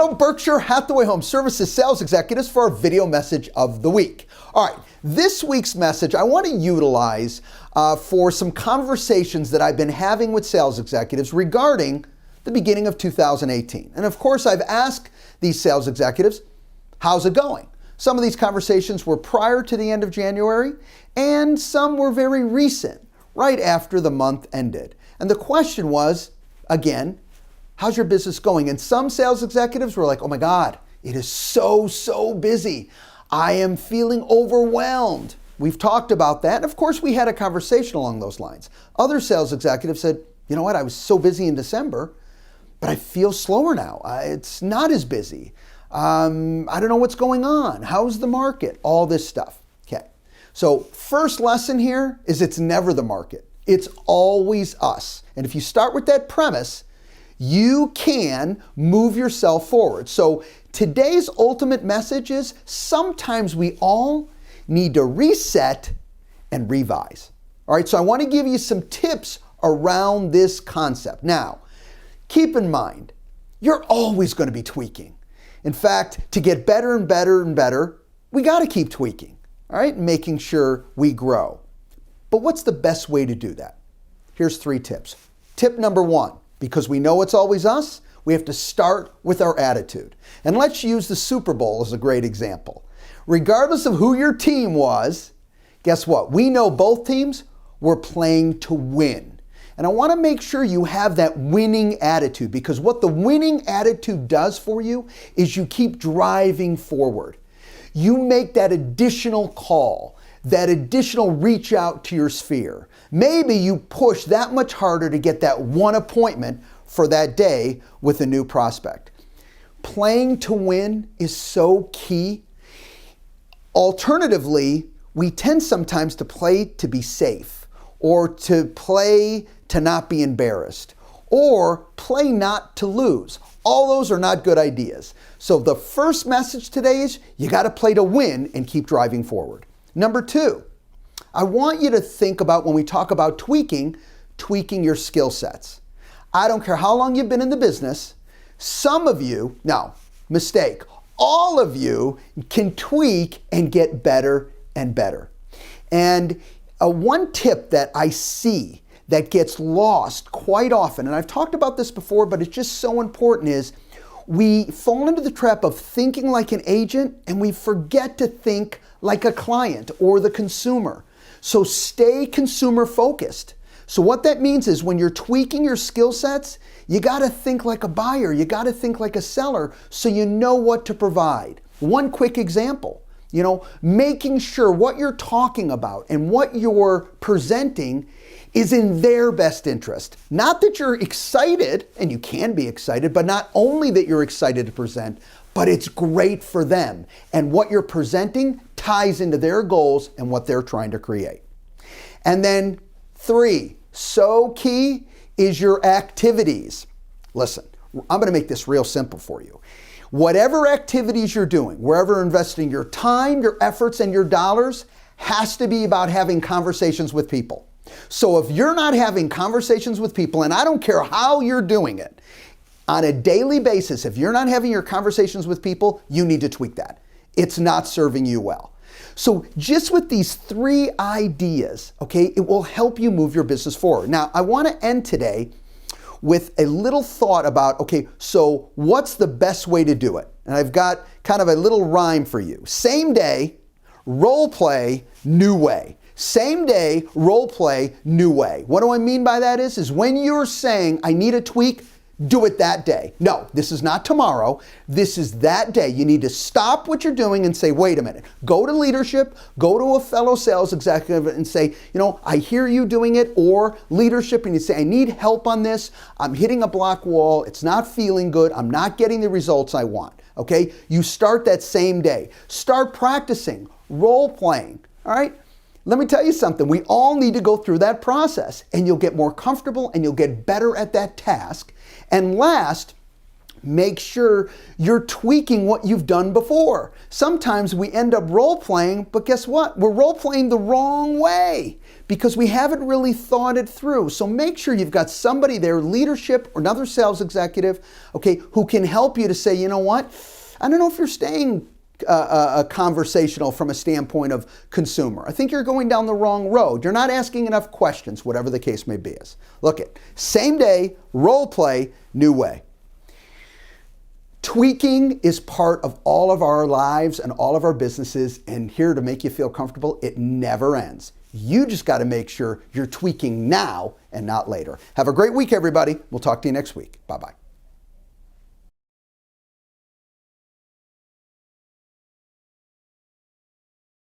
Hello, Berkshire Hathaway Home Services sales executives for our video message of the week. All right, this week's message I want to utilize for some conversations that I've been having with sales executives regarding the beginning of 2018. And of course, I've asked these sales executives, how's it going? Some of these conversations were prior to the end of January, and some were very recent, right after the month ended. And the question was, again, how's your business going? And some sales executives were like, oh my God, it is so busy. I am feeling overwhelmed. We've talked about that. And of course, we had a conversation along those lines. Other sales executives said, you know what, I was so busy in December, but I feel slower now. It's not as busy. I don't know what's going on. How's the market? All this stuff. Okay. So first lesson here is it's never the market. It's always us. And if you start with that premise, you can move yourself forward. So today's ultimate message is sometimes we all need to reset and revise. All right, so I want to give you some tips around this concept. Now, keep in mind, you're always going to be tweaking. In fact, to get better and better and better, we got to keep tweaking, all right, making sure we grow. But what's the best way to do that? Here's 3 tips. Tip number 1. Because we know it's always us, we have to start with our attitude. And let's use the Super Bowl as a great example. Regardless of who your team was, guess what? We know both teams were playing to win. And I want to make sure you have that winning attitude, because what the winning attitude does for you is you keep driving forward. You make that additional call, that additional reach out to your sphere. Maybe you push that much harder to get that one appointment for that day with a new prospect. Playing to win is so key. Alternatively, we tend sometimes to play to be safe, or to play to not be embarrassed, or play not to lose. All those are not good ideas. So the first message today is you got to play to win and keep driving forward. Number 2, I want you to think about, when we talk about tweaking your skill sets. I don't care how long you've been in the business. Some of you, no, mistake, all of you can tweak and get better and better. And one tip that I see that gets lost quite often, and I've talked about this before, but it's just so important, is we fall into the trap of thinking like an agent and we forget to think like a client or the consumer. So stay consumer focused. So what that means is when you're tweaking your skill sets, you got to think like a buyer. You got to think like a seller so you know what to provide. One quick example, making sure what you're talking about and what you're presenting is in their best interest. Not that you're excited, and you can be excited, but not only that you're excited to present, but it's great for them. And what you're presenting ties into their goals and what they're trying to create. And then 3, so key, is your activities. Listen, I'm going to make this real simple for you. Whatever activities you're doing, wherever you're investing your time, your efforts, and your dollars, has to be about having conversations with people. So if you're not having conversations with people, and I don't care how you're doing it, on a daily basis, if you're not having your conversations with people, you need to tweak that. It's not serving you well. So just with these 3 ideas, okay, it will help you move your business forward. Now, I want to end today with a little thought about, okay, so what's the best way to do it? And I've got kind of a little rhyme for you. Same day, role play, new way. Same day, role play, new way. What do I mean by that is when you're saying, I need a tweak, do it that day. No, this is not tomorrow. This is that day. You need to stop what you're doing and say, wait a minute. Go to leadership, go to a fellow sales executive and say, I hear you doing it, or leadership, and you say, I need help on this. I'm hitting a block wall. It's not feeling good. I'm not getting the results I want. Okay? You start that same day. Start practicing, role playing. All right? Let me tell you something. We all need to go through that process, and you'll get more comfortable and you'll get better at that task. And last, Make sure you're tweaking what you've done before. Sometimes we end up role-playing, but guess what? We're role-playing the wrong way because we haven't really thought it through. So make sure you've got somebody there, leadership or another sales executive, okay, who can help you to say, you know what? I don't know if you're staying conversational from a standpoint of consumer. I think you're going down the wrong road. You're not asking enough questions, whatever the case may be. Look it, same day, role play, new way. Tweaking is part of all of our lives and all of our businesses, and here to make you feel comfortable, it never ends. You just got to make sure you're tweaking now and not later. Have a great week, everybody. We'll talk to you next week. Bye-bye.